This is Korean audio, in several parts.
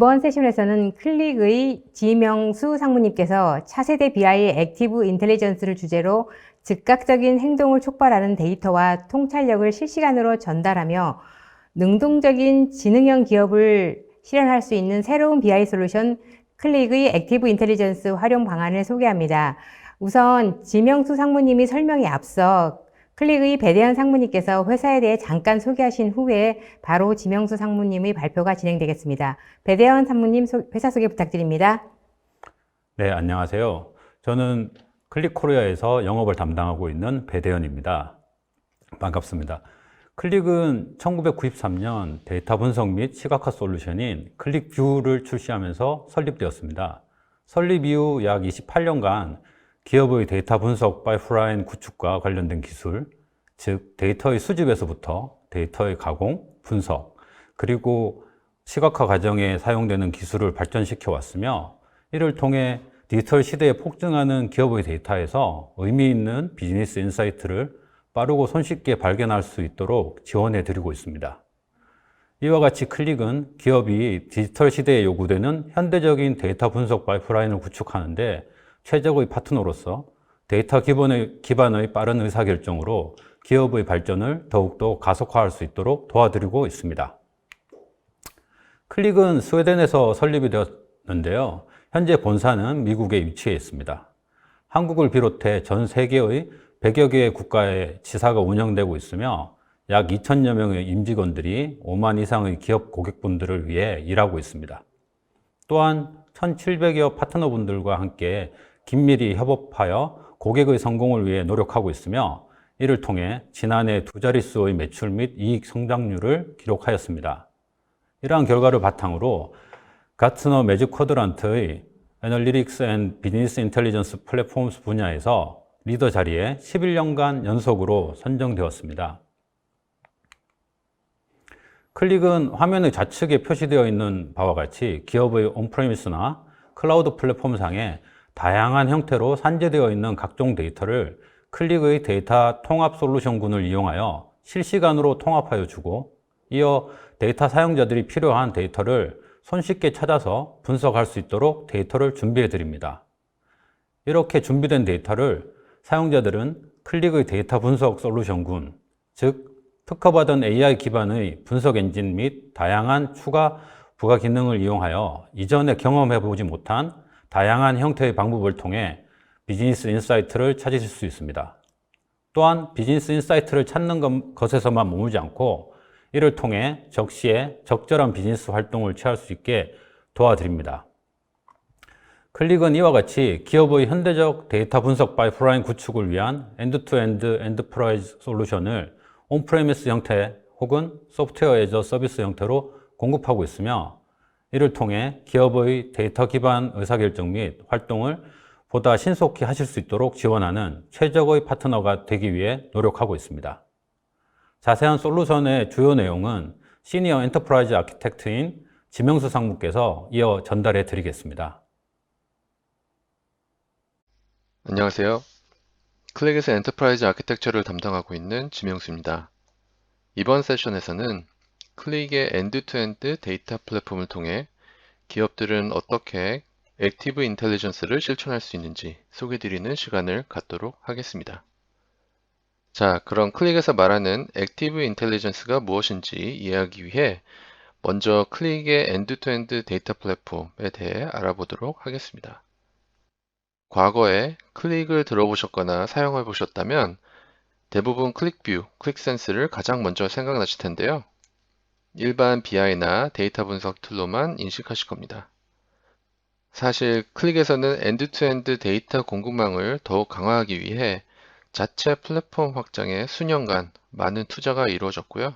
이번 세션에서는 클릭의 지명수 상무님께서 차세대 BI 액티브 인텔리전스를 주제로 즉각적인 행동을 촉발하는 데이터와 통찰력을 실시간으로 전달하며 능동적인 지능형 기업을 실현할 수 있는 새로운 BI 솔루션 클릭의 액티브 인텔리전스 활용 방안을 소개합니다. 우선 지명수 상무님이 설명에 앞서 클릭의 배대현 상무님께서 회사에 대해 잠깐 소개하신 후에 바로 지명수 상무님의 발표가 진행되겠습니다. 배대현 상무님 회사 소개 부탁드립니다. 네, 안녕하세요. 저는 클릭코리아에서 영업을 담당하고 있는 배대현입니다. 반갑습니다. 클릭은 1993년 데이터 분석 및 시각화 솔루션인 클릭뷰를 출시하면서 설립되었습니다. 설립 이후 약 28년간 기업의 데이터 분석 파이프라인 구축과 관련된 기술, 즉 데이터의 수집에서부터 데이터의 가공, 분석, 그리고 시각화 과정에 사용되는 기술을 발전시켜 왔으며 이를 통해 디지털 시대에 폭증하는 기업의 데이터에서 의미 있는 비즈니스 인사이트를 빠르고 손쉽게 발견할 수 있도록 지원해 드리고 있습니다. 이와 같이 클릭은 기업이 디지털 시대에 요구되는 현대적인 데이터 분석 파이프라인을 구축하는데 최적의 파트너로서 데이터 기반의 빠른 의사결정으로 기업의 발전을 더욱더 가속화할 수 있도록 도와드리고 있습니다. 클릭은 스웨덴에서 설립이 되었는데요. 현재 본사는 미국에 위치해 있습니다. 한국을 비롯해 전 세계의 100여 개의 국가의 지사가 운영되고 있으며 약 2,000여 명의 임직원들이 5만 이상의 기업 고객분들을 위해 일하고 있습니다. 또한 1,700여 파트너분들과 함께 긴밀히 협업하여 고객의 성공을 위해 노력하고 있으며 이를 통해 지난해 두 자릿수의 매출 및 이익 성장률을 기록하였습니다. 이러한 결과를 바탕으로 가트너 매직 쿼드란트의 애널리틱스 앤 비즈니스 인텔리전스 플랫폼스 분야에서 리더 자리에 11년간 연속으로 선정되었습니다. 클릭은 화면의 좌측에 표시되어 있는 바와 같이 기업의 온프레미스나 클라우드 플랫폼상에 다양한 형태로 산재되어 있는 각종 데이터를 클릭의 데이터 통합 솔루션군을 이용하여 실시간으로 통합하여 주고 이어 데이터 사용자들이 필요한 데이터를 손쉽게 찾아서 분석할 수 있도록 데이터를 준비해 드립니다. 이렇게 준비된 데이터를 사용자들은 클릭의 데이터 분석 솔루션군, 즉 특허받은 AI 기반의 분석 엔진 및 다양한 추가 부가 기능을 이용하여 이전에 경험해 보지 못한 다양한 형태의 방법을 통해 비즈니스 인사이트를 찾으실 수 있습니다. 또한 비즈니스 인사이트를 찾는 것에서만 머물지 않고 이를 통해 적시에 적절한 비즈니스 활동을 취할 수 있게 도와드립니다. 클릭은 이와 같이 기업의 현대적 데이터 분석 파이프라인 구축을 위한 엔드투엔드 엔터프라이즈 솔루션을 온프레미스 형태 혹은 소프트웨어 애저 서비스 형태로 공급하고 있으며 이를 통해 기업의 데이터 기반 의사결정 및 활동을 보다 신속히 하실 수 있도록 지원하는 최적의 파트너가 되기 위해 노력하고 있습니다. 자세한 솔루션의 주요 내용은 시니어 엔터프라이즈 아키텍트인 지명수 상무께서 이어 전달해 드리겠습니다. 안녕하세요. 클릭에서 엔터프라이즈 아키텍처를 담당하고 있는 지명수입니다. 이번 세션에서는 클릭의 엔드-투-엔드 데이터 플랫폼을 통해 기업들은 어떻게 액티브 인텔리전스를 실천할 수 있는지 소개드리는 시간을 갖도록 하겠습니다. 자, 그럼 클릭에서 말하는 액티브 인텔리전스가 무엇인지 이해하기 위해 먼저 클릭의 엔드-투-엔드 데이터 플랫폼에 대해 알아보도록 하겠습니다. 과거에 클릭을 들어보셨거나 사용해 보셨다면 대부분 클릭뷰, 클릭센스를 가장 먼저 생각나실 텐데요. 일반 BI나 데이터 분석 툴로만 인식하실 겁니다. 사실 클릭에서는 엔드-투-엔드 데이터 공급망을 더욱 강화하기 위해 자체 플랫폼 확장에 수년간 많은 투자가 이루어졌고요.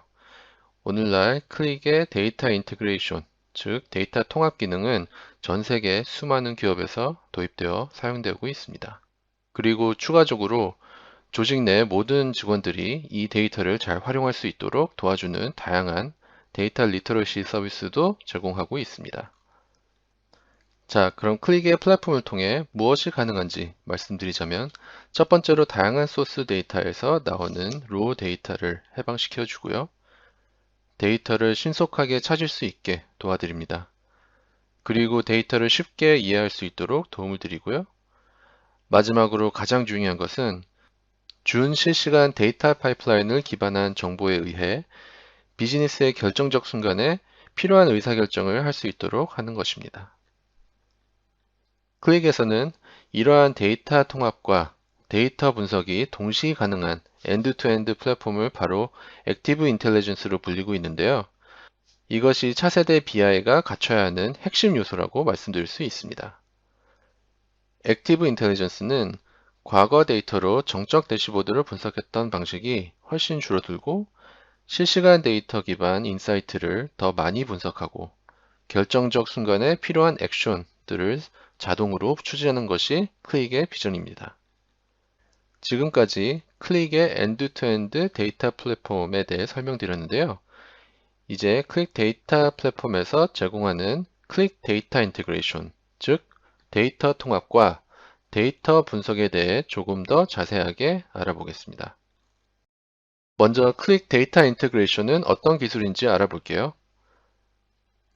오늘날 클릭의 데이터 인테그레이션, 즉 데이터 통합 기능은 전 세계 수많은 기업에서 도입되어 사용되고 있습니다. 그리고 추가적으로 조직 내 모든 직원들이 이 데이터를 잘 활용할 수 있도록 도와주는 다양한 데이터 리터러시 서비스도 제공하고 있습니다. 자, 그럼 클릭의 플랫폼을 통해 무엇이 가능한지 말씀드리자면 첫 번째로 다양한 소스 데이터에서 나오는 로우 데이터를 해방시켜 주고요. 데이터를 신속하게 찾을 수 있게 도와드립니다. 그리고 데이터를 쉽게 이해할 수 있도록 도움을 드리고요. 마지막으로 가장 중요한 것은 준실시간 데이터 파이프라인을 기반한 정보에 의해 비즈니스의 결정적 순간에 필요한 의사결정을 할 수 있도록 하는 것입니다. 클릭에서는 이러한 데이터 통합과 데이터 분석이 동시 가능한 엔드-투-엔드 플랫폼을 바로 액티브 인텔리전스로 불리고 있는데요. 이것이 차세대 BI가 갖춰야 하는 핵심 요소라고 말씀드릴 수 있습니다. 액티브 인텔리전스는 과거 데이터로 정적 대시보드를 분석했던 방식이 훨씬 줄어들고 실시간 데이터 기반 인사이트를 더 많이 분석하고 결정적 순간에 필요한 액션들을 자동으로 추진하는 것이 클릭의 비전입니다. 지금까지 클릭의 엔드-투-엔드 데이터 플랫폼에 대해 설명드렸는데요. 이제 클릭 데이터 플랫폼에서 제공하는 클릭 데이터 인테그레이션, 즉 데이터 통합과 데이터 분석에 대해 조금 더 자세하게 알아보겠습니다. 먼저 클릭 데이터 인테그레이션은 어떤 기술인지 알아볼게요.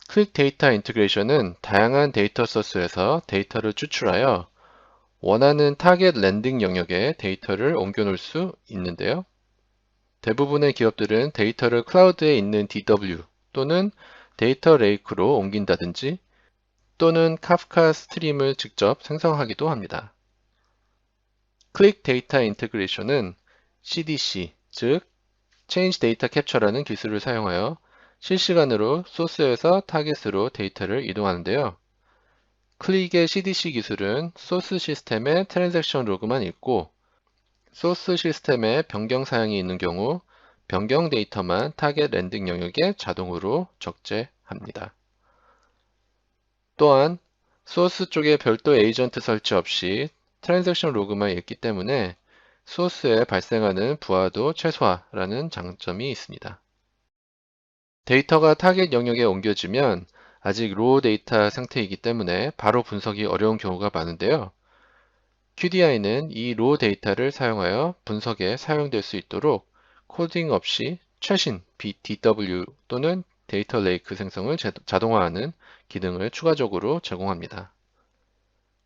클릭 데이터 인테그레이션은 다양한 데이터 소스에서 데이터를 추출하여 원하는 타겟 랜딩 영역에 데이터를 옮겨놓을 수 있는데요. 대부분의 기업들은 데이터를 클라우드에 있는 DW 또는 데이터 레이크로 옮긴다든지 또는 카프카 스트림을 직접 생성하기도 합니다. 클릭 데이터 인테그레이션은 CDC, 즉 Change Data Capture라는 기술을 사용하여 실시간으로 소스에서 타겟으로 데이터를 이동하는데요. 클릭의 CDC 기술은 소스 시스템의 트랜잭션 로그만 읽고 소스 시스템에 변경 사양이 있는 경우 변경 데이터만 타겟 랜딩 영역에 자동으로 적재합니다. 또한 소스 쪽에 별도 에이전트 설치 없이 트랜잭션 로그만 읽기 때문에 소스에 발생하는 부하도 최소화라는 장점이 있습니다. 데이터가 타겟 영역에 옮겨지면 아직 로우 데이터 상태이기 때문에 바로 분석이 어려운 경우가 많은데요. QDI는 이 로우 데이터를 사용하여 분석에 사용될 수 있도록 코딩 없이 최신 DW 또는 데이터 레이크 생성을 자동화하는 기능을 추가적으로 제공합니다.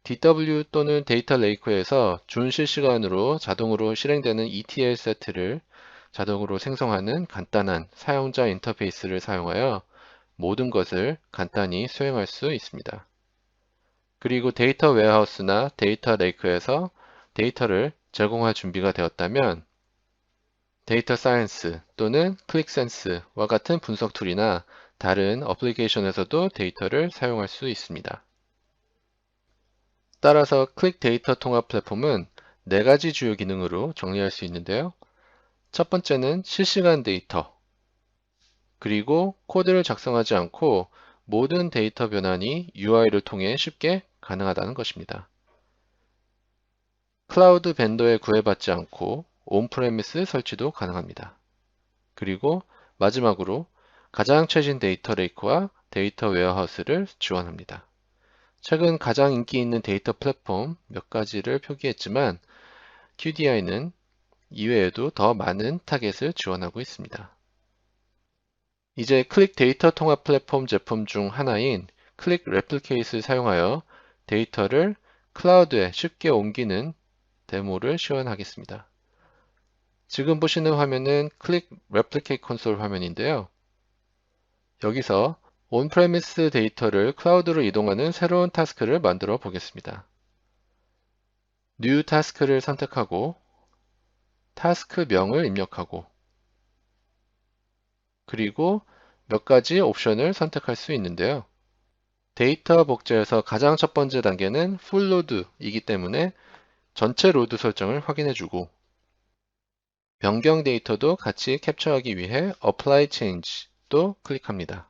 DW 또는 데이터 레이크에서 준실시간으로 자동으로 실행되는 ETL 세트를 자동으로 생성하는 간단한 사용자 인터페이스를 사용하여 모든 것을 간단히 수행할 수 있습니다. 그리고 데이터 웨어하우스나 데이터 레이크에서 데이터를 제공할 준비가 되었다면 데이터 사이언스 또는 클릭센스와 같은 분석 툴이나 다른 어플리케이션에서도 데이터를 사용할 수 있습니다. 따라서 클릭 데이터 통합 플랫폼은 4가지 주요 기능으로 정리할 수 있는데요. 첫 번째는 실시간 데이터, 그리고 코드를 작성하지 않고 모든 데이터 변환이 UI를 통해 쉽게 가능하다는 것입니다. 클라우드 벤더에 구애받지 않고 온프레미스 설치도 가능합니다. 그리고 마지막으로 가장 최신 데이터 레이크와 데이터 웨어하우스를 지원합니다. 최근 가장 인기 있는 데이터 플랫폼 몇 가지를 표기했지만 QDI는 이외에도 더 많은 타겟을 지원하고 있습니다. 이제 클릭 데이터 통합 플랫폼 제품 중 하나인 클릭 레플리케이트를 사용하여 데이터를 클라우드에 쉽게 옮기는 데모를 시연하겠습니다. 지금 보시는 화면은 클릭 레플리케이트 콘솔 화면인데요. 여기서 온프레미스 데이터를 클라우드로 이동하는 새로운 타스크를 만들어 보겠습니다. New 타스크를 선택하고 타스크명을 입력하고 그리고 몇 가지 옵션을 선택할 수 있는데요. 데이터 복제에서 가장 첫 번째 단계는 풀 로드이기 때문에 전체 로드 설정을 확인해주고 변경 데이터도 같이 캡처하기 위해 Apply Change도 클릭합니다.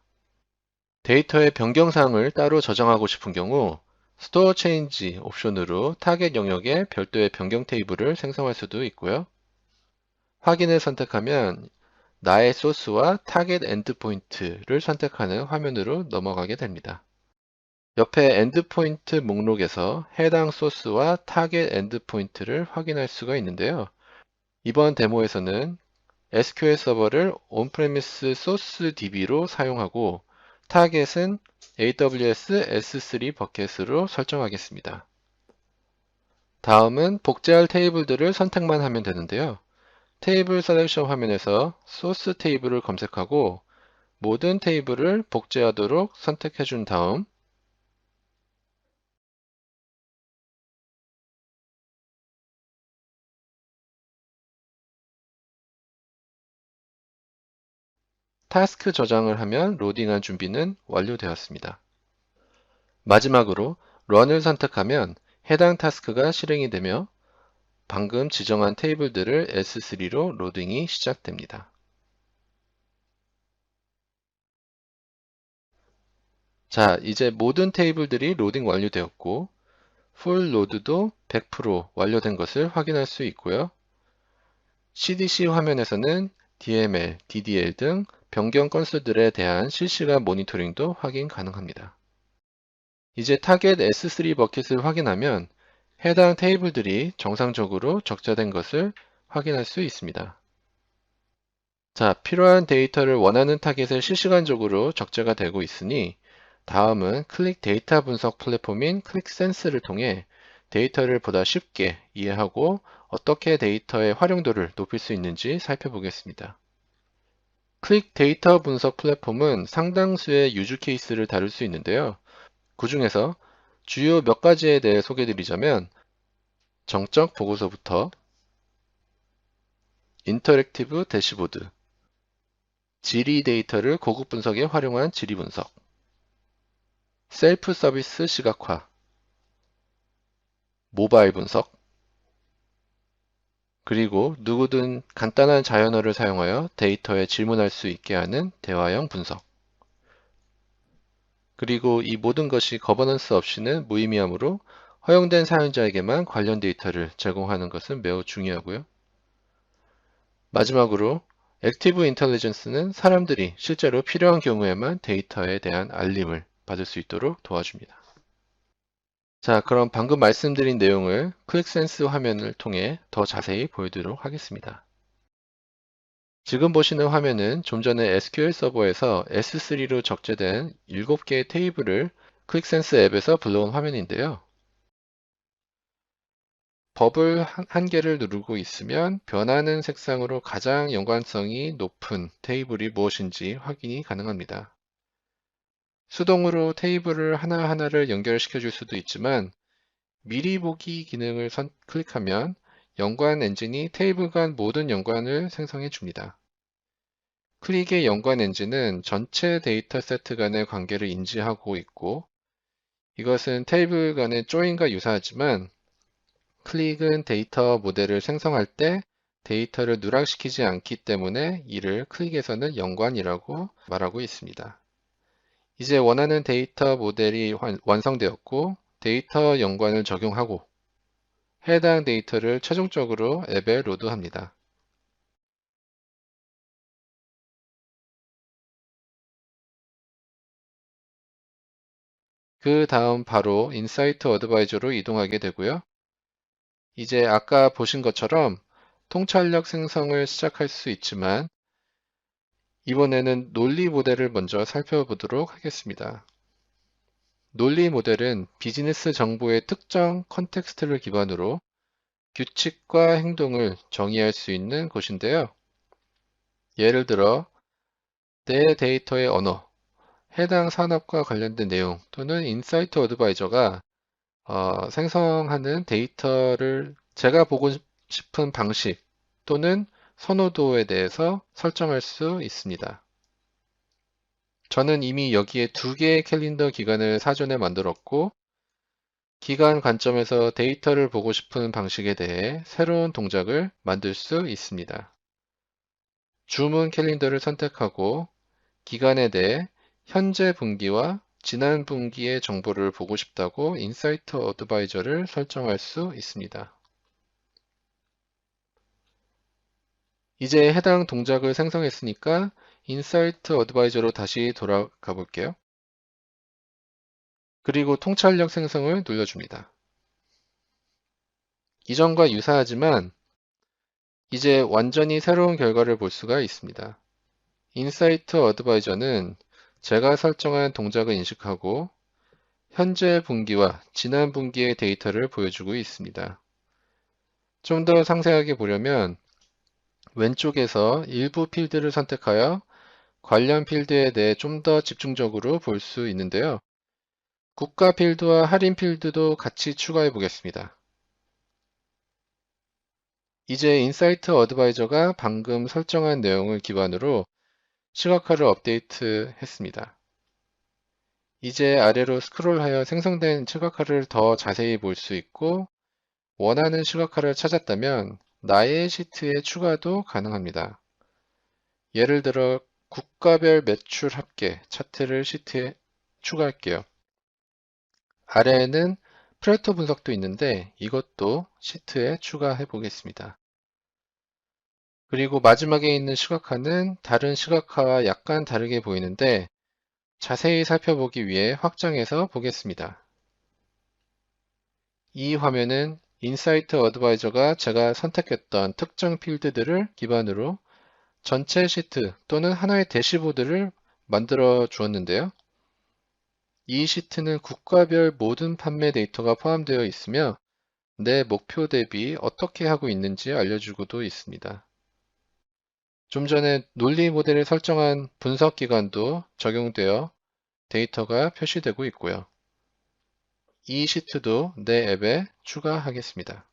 데이터의 변경 사항을 따로 저장하고 싶은 경우 Store Change 옵션으로 타겟 영역에 별도의 변경 테이블을 생성할 수도 있고요. 확인을 선택하면 나의 소스와 타겟 엔드포인트를 선택하는 화면으로 넘어가게 됩니다. 옆에 엔드포인트 목록에서 해당 소스와 타겟 엔드포인트를 확인할 수가 있는데요. 이번 데모에서는 SQL 서버를 온프레미스 소스 DB로 사용하고 타겟은 AWS S3 버켓으로 설정하겠습니다. 다음은 복제할 테이블들을 선택만 하면 되는데요. 테이블 셀렉션 화면에서 소스 테이블을 검색하고 모든 테이블을 복제하도록 선택해 준 다음 타스크 저장을 하면 로딩한 준비는 완료되었습니다. 마지막으로 런을 선택하면 해당 타스크가 실행이 되며 방금 지정한 테이블들을 S3로 로딩이 시작됩니다. 자, 이제 모든 테이블들이 로딩 완료되었고 풀 로드도 100% 완료된 것을 확인할 수 있고요. CDC 화면에서는 DML, DDL 등 변경 건수들에 대한 실시간 모니터링도 확인 가능합니다. 이제 타겟 S3 버킷을 확인하면 해당 테이블들이 정상적으로 적재된 것을 확인할 수 있습니다. 자, 필요한 데이터를 원하는 타겟에 실시간적으로 적재가 되고 있으니 다음은 클릭 데이터 분석 플랫폼인 클릭센스를 통해 데이터를 보다 쉽게 이해하고 어떻게 데이터의 활용도를 높일 수 있는지 살펴보겠습니다. 클릭 데이터 분석 플랫폼은 상당수의 유즈 케이스를 다룰 수 있는데요. 그 중에서 주요 몇 가지에 대해 소개드리자면 정적 보고서부터 인터랙티브 대시보드, 지리 데이터를 고급 분석에 활용한 지리 분석, 셀프 서비스 시각화, 모바일 분석, 그리고 누구든 간단한 자연어를 사용하여 데이터에 질문할 수 있게 하는 대화형 분석. 그리고 이 모든 것이 거버넌스 없이는 무의미하므로 허용된 사용자에게만 관련 데이터를 제공하는 것은 매우 중요하고요. 마지막으로 액티브 인텔리전스는 사람들이 실제로 필요한 경우에만 데이터에 대한 알림을 받을 수 있도록 도와줍니다. 자, 그럼 방금 말씀드린 내용을 클릭센스 화면을 통해 더 자세히 보여드리도록 하겠습니다. 지금 보시는 화면은 좀 전에 SQL 서버에서 S3로 적재된 7개의 테이블을 클릭센스 앱에서 불러온 화면인데요. 버블 한 개를 누르고 있으면 변하는 색상으로 가장 연관성이 높은 테이블이 무엇인지 확인이 가능합니다. 수동으로 테이블을 하나하나를 연결시켜 줄 수도 있지만 미리 보기 기능을 클릭하면 연관 엔진이 테이블 간 모든 연관을 생성해 줍니다. 클릭의 연관 엔진은 전체 데이터 세트 간의 관계를 인지하고 있고 이것은 테이블 간의 조인과 유사하지만 클릭은 데이터 모델을 생성할 때 데이터를 누락시키지 않기 때문에 이를 클릭에서는 연관이라고 말하고 있습니다. 이제 원하는 데이터 모델이 완성되었고 데이터 연관을 적용하고 해당 데이터를 최종적으로 앱에 로드합니다. 그 다음 바로 인사이트 어드바이저로 이동하게 되고요. 이제 아까 보신 것처럼 통찰력 생성을 시작할 수 있지만 이번에는 논리 모델을 먼저 살펴보도록 하겠습니다. 논리 모델은 비즈니스 정보의 특정 컨텍스트를 기반으로 규칙과 행동을 정의할 수 있는 곳인데요. 예를 들어 내 데이터의 언어, 해당 산업과 관련된 내용 또는 인사이트 어드바이저가 생성하는 데이터를 제가 보고 싶은 방식 또는 선호도에 대해서 설정할 수 있습니다. 저는 이미 여기에 2개의 캘린더 기간을 사전에 만들었고 기간 관점에서 데이터를 보고 싶은 방식에 대해 새로운 동작을 만들 수 있습니다. 주문 캘린더를 선택하고 기간에 대해 현재 분기와 지난 분기의 정보를 보고 싶다고 인사이트 어드바이저를 설정할 수 있습니다. 이제 해당 동작을 생성했으니까 인사이트 어드바이저로 다시 돌아가 볼게요. 그리고 통찰력 생성을 눌러줍니다. 이전과 유사하지만 이제 완전히 새로운 결과를 볼 수가 있습니다. 인사이트 어드바이저는 제가 설정한 동작을 인식하고 현재 분기와 지난 분기의 데이터를 보여주고 있습니다. 좀 더 상세하게 보려면 왼쪽에서 일부 필드를 선택하여 관련 필드에 대해 좀 더 집중적으로 볼 수 있는데요. 국가 필드와 할인 필드도 같이 추가해 보겠습니다. 이제 인사이트 어드바이저가 방금 설정한 내용을 기반으로 시각화를 업데이트 했습니다. 이제 아래로 스크롤하여 생성된 시각화를 더 자세히 볼 수 있고 원하는 시각화를 찾았다면 나의 시트에 추가도 가능합니다. 예를 들어 국가별 매출 합계 차트를 시트에 추가할게요. 아래에는 프레토 분석도 있는데 이것도 시트에 추가해 보겠습니다. 그리고 마지막에 있는 시각화는 다른 시각화와 약간 다르게 보이는데 자세히 살펴보기 위해 확장해서 보겠습니다. 이 화면은 인사이트 어드바이저가 제가 선택했던 특정 필드들을 기반으로 전체 시트 또는 하나의 대시보드를 만들어 주었는데요. 이 시트는 국가별 모든 판매 데이터가 포함되어 있으며 내 목표 대비 어떻게 하고 있는지 알려주고도 있습니다. 좀 전에 논리 모델을 설정한 분석 기관도 적용되어 데이터가 표시되고 있고요. 이 시트도 내 앱에 추가하겠습니다.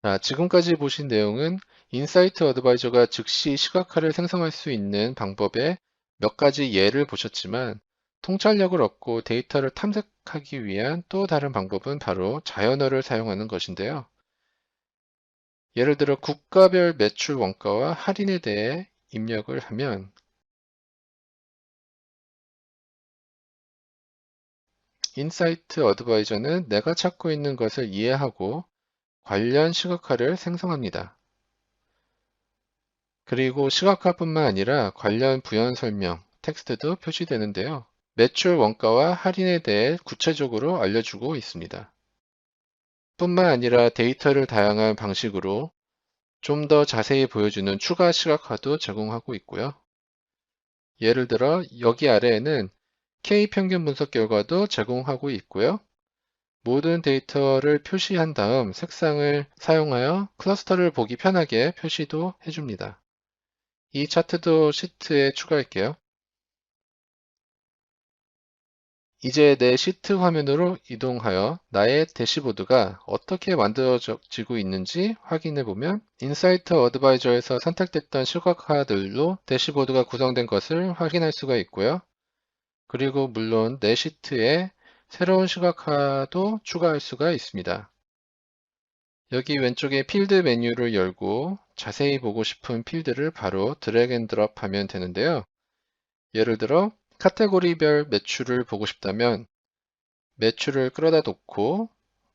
자, 지금까지 보신 내용은 인사이트 어드바이저가 즉시 시각화를 생성할 수 있는 방법의 몇 가지 예를 보셨지만 통찰력을 얻고 데이터를 탐색하기 위한 또 다른 방법은 바로 자연어를 사용하는 것인데요. 예를 들어 국가별 매출 원가와 할인에 대해 입력을 하면 인사이트 어드바이저는 내가 찾고 있는 것을 이해하고 관련 시각화를 생성합니다. 그리고 시각화뿐만 아니라 관련 부연 설명, 텍스트도 표시되는데요. 매출 원가와 할인에 대해 구체적으로 알려주고 있습니다. 뿐만 아니라 데이터를 다양한 방식으로 좀 더 자세히 보여주는 추가 시각화도 제공하고 있고요. 예를 들어 여기 아래에는 K평균 분석 결과도 제공하고 있고요. 모든 데이터를 표시한 다음 색상을 사용하여 클러스터를 보기 편하게 표시도 해줍니다. 이 차트도 시트에 추가할게요. 이제 내 시트 화면으로 이동하여 나의 대시보드가 어떻게 만들어지고 있는지 확인해 보면 인사이트 어드바이저에서 선택됐던 시각화들로 대시보드가 구성된 것을 확인할 수가 있고요. 그리고 물론 내 시트에 새로운 시각화도 추가할 수가 있습니다. 여기 왼쪽에 필드 메뉴를 열고 자세히 보고 싶은 필드를 바로 드래그 앤 드롭 하면 되는데요. 예를 들어 카테고리별 매출을 보고 싶다면 매출을 끌어다 놓고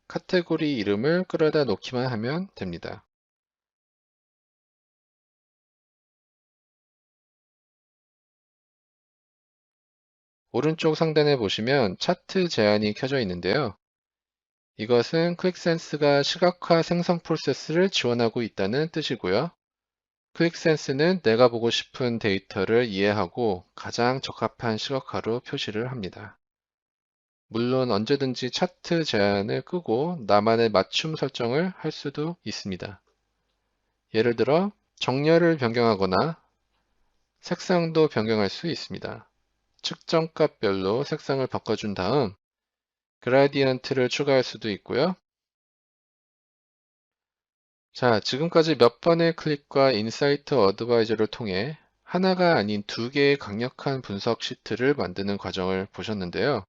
카테고리 이름을 끌어다 놓기만 하면 됩니다. 오른쪽 상단에 보시면 차트 제한이 켜져 있는데요. 이것은 클릭센스가 시각화 생성 프로세스를 지원하고 있다는 뜻이고요. 클릭센스는 내가 보고 싶은 데이터를 이해하고 가장 적합한 시각화로 표시를 합니다. 물론 언제든지 차트 제한을 끄고 나만의 맞춤 설정을 할 수도 있습니다. 예를 들어 정렬을 변경하거나 색상도 변경할 수 있습니다. 측정 값별로 색상을 바꿔준 다음 그라디언트를 추가할 수도 있고요. 자, 지금까지 몇 번의 클릭과 인사이트 어드바이저를 통해 하나가 아닌 두 개의 강력한 분석 시트를 만드는 과정을 보셨는데요.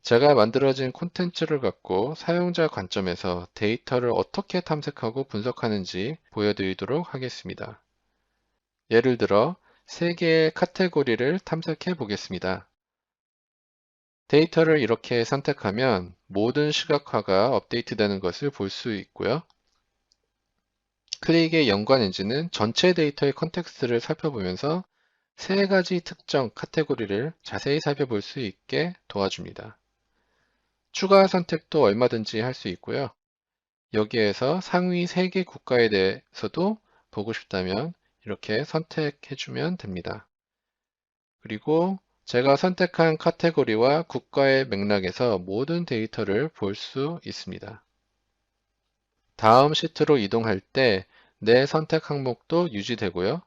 제가 만들어진 콘텐츠를 갖고 사용자 관점에서 데이터를 어떻게 탐색하고 분석하는지 보여드리도록 하겠습니다. 예를 들어 3개의 카테고리를 탐색해 보겠습니다. 데이터를 이렇게 선택하면 모든 시각화가 업데이트되는 것을 볼 수 있고요. 클릭의 연관 엔진은 전체 데이터의 컨텍스트를 살펴보면서 3가지 특정 카테고리를 자세히 살펴볼 수 있게 도와줍니다. 추가 선택도 얼마든지 할 수 있고요. 여기에서 상위 3개 국가에 대해서도 보고 싶다면 이렇게 선택해 주면 됩니다. 그리고 제가 선택한 카테고리와 국가의 맥락에서 모든 데이터를 볼 수 있습니다. 다음 시트로 이동할 때 내 선택 항목도 유지되고요.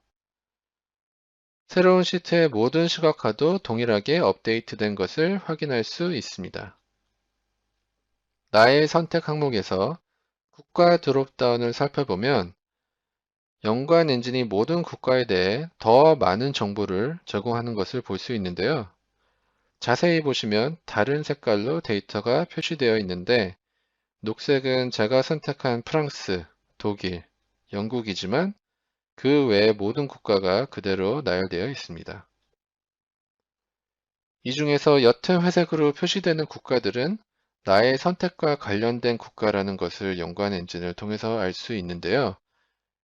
새로운 시트의 모든 시각화도 동일하게 업데이트된 것을 확인할 수 있습니다. 나의 선택 항목에서 국가 드롭다운을 살펴보면 연관 엔진이 모든 국가에 대해 더 많은 정보를 제공하는 것을 볼 수 있는데요. 자세히 보시면 다른 색깔로 데이터가 표시되어 있는데 녹색은 제가 선택한 프랑스, 독일, 영국이지만 그 외의 모든 국가가 그대로 나열되어 있습니다. 이 중에서 옅은 회색으로 표시되는 국가들은 나의 선택과 관련된 국가라는 것을 연관 엔진을 통해서 알 수 있는데요.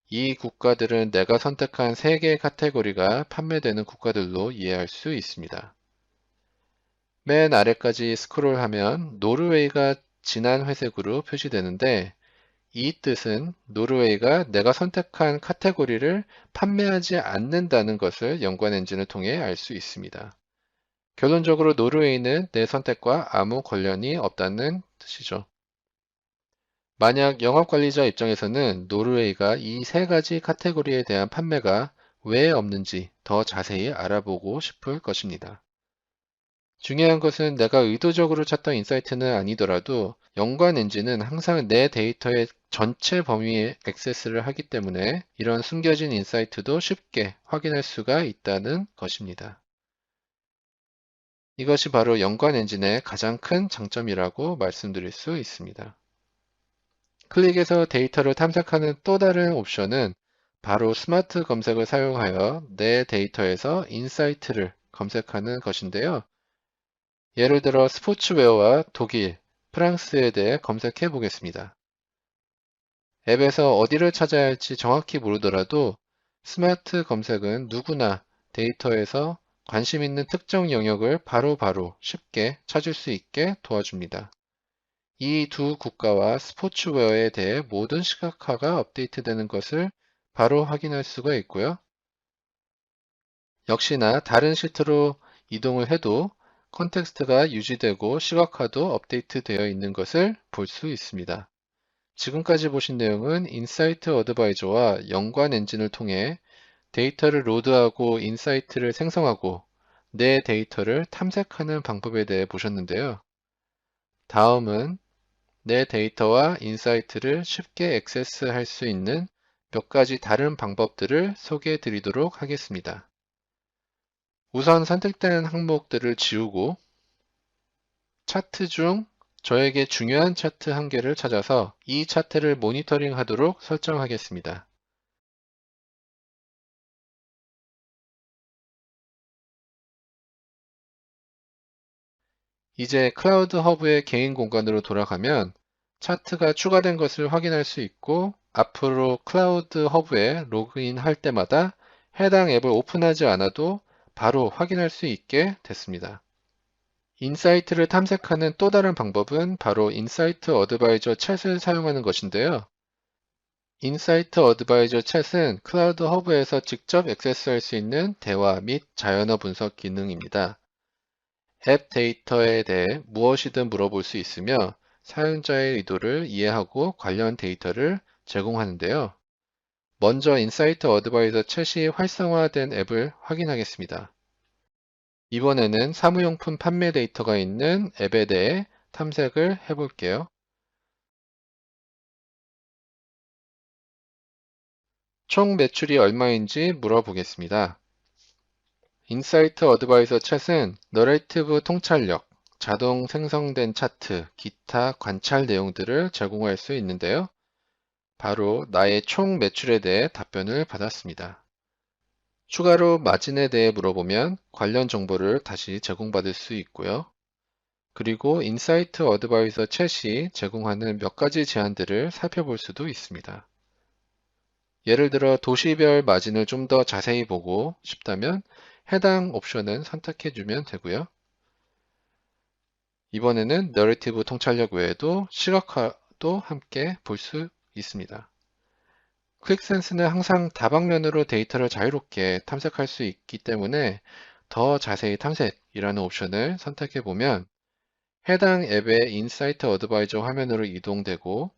이 국가들은 내가 선택한 3개의 카테고리가 판매되는 국가들로 이해할 수 있습니다. 맨 아래까지 스크롤하면 노르웨이가 진한 회색으로 표시되는데 이 뜻은 노르웨이가 내가 선택한 카테고리를 판매하지 않는다는 것을 연관 엔진을 통해 알 수 있습니다. 결론적으로 노르웨이는 내 선택과 아무 관련이 없다는 뜻이죠. 만약 영업관리자 입장에서는 노르웨이가 이 3가지 카테고리에 대한 판매가 왜 없는지 더 자세히 알아보고 싶을 것입니다. 중요한 것은 내가 의도적으로 찾던 인사이트는 아니더라도 연관 엔진은 항상 내 데이터의 전체 범위에 액세스를 하기 때문에 이런 숨겨진 인사이트도 쉽게 확인할 수가 있다는 것입니다. 이것이 바로 연관 엔진의 가장 큰 장점이라고 말씀드릴 수 있습니다. 클릭에서 데이터를 탐색하는 또 다른 옵션은 바로 스마트 검색을 사용하여 내 데이터에서 인사이트를 검색하는 것인데요. 예를 들어 스포츠웨어와 독일, 프랑스에 대해 검색해 보겠습니다. 앱에서 어디를 찾아야 할지 정확히 모르더라도 스마트 검색은 누구나 데이터에서 관심 있는 특정 영역을 바로바로 쉽게 찾을 수 있게 도와줍니다. 이 두 국가와 스포츠웨어에 대해 모든 시각화가 업데이트되는 것을 바로 확인할 수가 있고요. 역시나 다른 시트로 이동을 해도 컨텍스트가 유지되고 시각화도 업데이트되어 있는 것을 볼 수 있습니다. 지금까지 보신 내용은 인사이트 어드바이저와 연관 엔진을 통해 데이터를 로드하고 인사이트를 생성하고 내 데이터를 탐색하는 방법에 대해 보셨는데요. 다음은 내 데이터와 인사이트를 쉽게 액세스할 수 있는 몇 가지 다른 방법들을 소개해 드리도록 하겠습니다. 우선 선택된 항목들을 지우고 차트 중 저에게 중요한 차트 한 개를 찾아서 이 차트를 모니터링 하도록 설정하겠습니다. 이제 클라우드 허브의 개인 공간으로 돌아가면 차트가 추가된 것을 확인할 수 있고 앞으로 클라우드 허브에 로그인 할 때마다 해당 앱을 오픈하지 않아도 바로 확인할 수 있게 됐습니다. 인사이트를 탐색하는 또 다른 방법은 바로 인사이트 어드바이저 챗을 사용하는 것인데요. 인사이트 어드바이저 챗은 클라우드 허브에서 직접 액세스할 수 있는 대화 및 자연어 분석 기능입니다. 앱 데이터에 대해 무엇이든 물어볼 수 있으며 사용자의 의도를 이해하고 관련 데이터를 제공하는데요. 먼저 인사이트 어드바이저 챗이 활성화된 앱을 확인하겠습니다. 이번에는 사무용품 판매 데이터가 있는 앱에 대해 탐색을 해볼게요. 총 매출이 얼마인지 물어보겠습니다. 인사이트 어드바이저 챗은 너레이티브 통찰력, 자동 생성된 차트, 기타 관찰 내용들을 제공할 수 있는데요. 바로 나의 총 매출에 대해 답변을 받았습니다. 추가로 마진에 대해 물어보면 관련 정보를 다시 제공받을 수 있고요. 그리고 인사이트 어드바이저 챗이 제공하는 몇 가지 제안들을 살펴볼 수도 있습니다. 예를 들어 도시별 마진을 좀 더 자세히 보고 싶다면 해당 옵션은 선택해주면 되고요. 이번에는 너레이티브 통찰력 외에도 시각화도 함께 볼 수 있습니다. 클릭센스는 항상 다방면으로 데이터를 자유롭게 탐색할 수 있기 때문에 더 자세히 탐색이라는 옵션을 선택해 보면 해당 앱의 인사이트 어드바이저 화면으로 이동되고,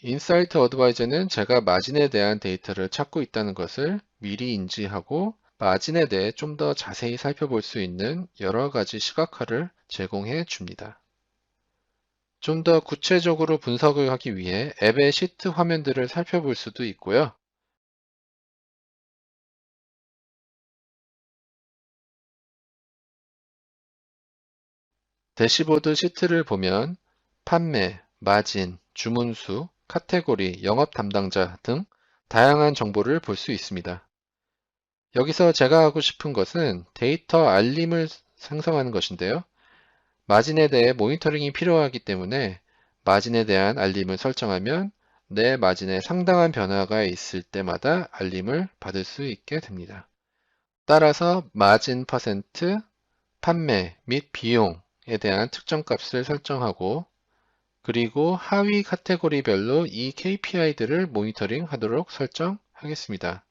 인사이트 어드바이저는 제가 마진에 대한 데이터를 찾고 있다는 것을 미리 인지하고 마진에 대해 좀 더 자세히 살펴볼 수 있는 여러 가지 시각화를 제공해 줍니다. 좀 더 구체적으로 분석을 하기 위해 앱의 시트 화면들을 살펴볼 수도 있고요. 대시보드 시트를 보면 판매, 마진, 주문수, 카테고리, 영업 담당자 등 다양한 정보를 볼 수 있습니다. 여기서 제가 하고 싶은 것은 데이터 알림을 생성하는 것인데요. 마진에 대해 모니터링이 필요하기 때문에 마진에 대한 알림을 설정하면 내 마진에 상당한 변화가 있을 때마다 알림을 받을 수 있게 됩니다. 따라서 마진 퍼센트, 판매 및 비용에 대한 특정 값을 설정하고, 그리고 하위 카테고리별로 이 KPI들을 모니터링 하도록 설정하겠습니다.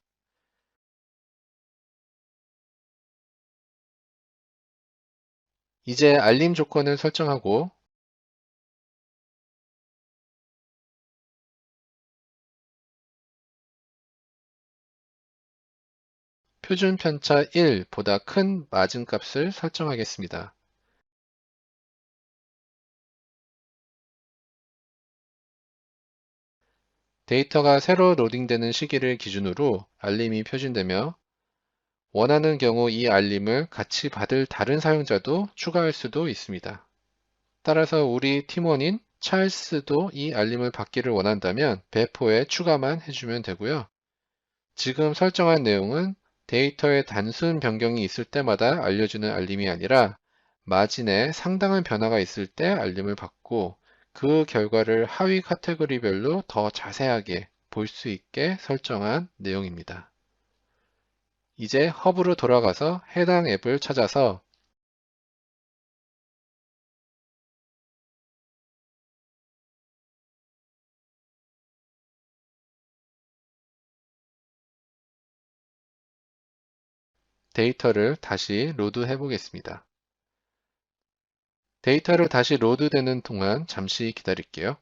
이제 알림 조건을 설정하고 표준 편차 1보다 큰 마진 값을 설정하겠습니다. 데이터가 새로 로딩되는 시기를 기준으로 알림이 표준되며, 원하는 경우 이 알림을 같이 받을 다른 사용자도 추가할 수도 있습니다. 따라서 우리 팀원인 찰스도 이 알림을 받기를 원한다면 배포에 추가만 해주면 되고요. 지금 설정한 내용은 데이터의 단순 변경이 있을 때마다 알려주는 알림이 아니라 마진에 상당한 변화가 있을 때 알림을 받고, 그 결과를 하위 카테고리별로 더 자세하게 볼 수 있게 설정한 내용입니다. 이제 허브로 돌아가서 해당 앱을 찾아서 데이터를 다시 로드해 보겠습니다. 데이터를 다시 로드되는 동안 잠시 기다릴게요.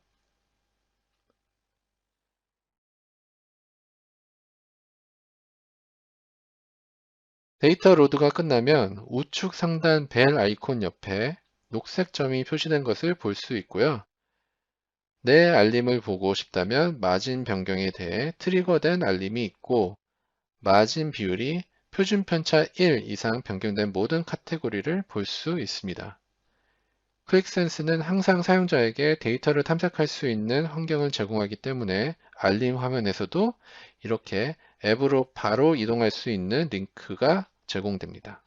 데이터 로드가 끝나면 우측 상단 벨 아이콘 옆에 녹색 점이 표시된 것을 볼 수 있고요. 내 알림을 보고 싶다면 마진 변경에 대해 트리거된 알림이 있고, 마진 비율이 표준 편차 1 이상 변경된 모든 카테고리를 볼 수 있습니다. 클릭센스는 항상 사용자에게 데이터를 탐색할 수 있는 환경을 제공하기 때문에 알림 화면에서도 이렇게 앱으로 바로 이동할 수 있는 링크가 제공됩니다.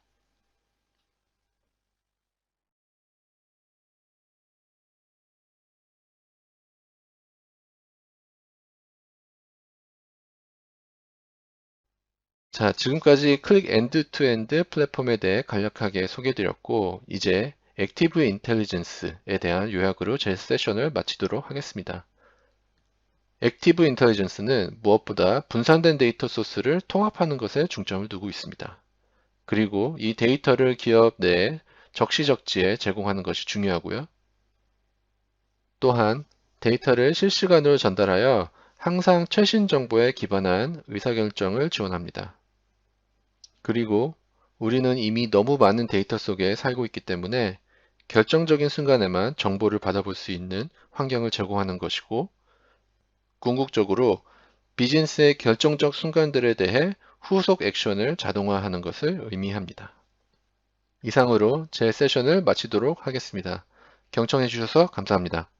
자, 지금까지 클릭 엔드-투-엔드 플랫폼에 대해 간략하게 소개드렸고, 이제 액티브 인텔리전스에 대한 요약으로 제 세션을 마치도록 하겠습니다. 액티브 인텔리전스는 무엇보다 분산된 데이터 소스를 통합하는 것에 중점을 두고 있습니다. 그리고 이 데이터를 기업 내에 적시적지에 제공하는 것이 중요하고요. 또한 데이터를 실시간으로 전달하여 항상 최신 정보에 기반한 의사결정을 지원합니다. 그리고 우리는 이미 너무 많은 데이터 속에 살고 있기 때문에 결정적인 순간에만 정보를 받아볼 수 있는 환경을 제공하는 것이고, 궁극적으로 비즈니스의 결정적 순간들에 대해 후속 액션을 자동화하는 것을 의미합니다. 이상으로 제 세션을 마치도록 하겠습니다. 경청해 주셔서 감사합니다.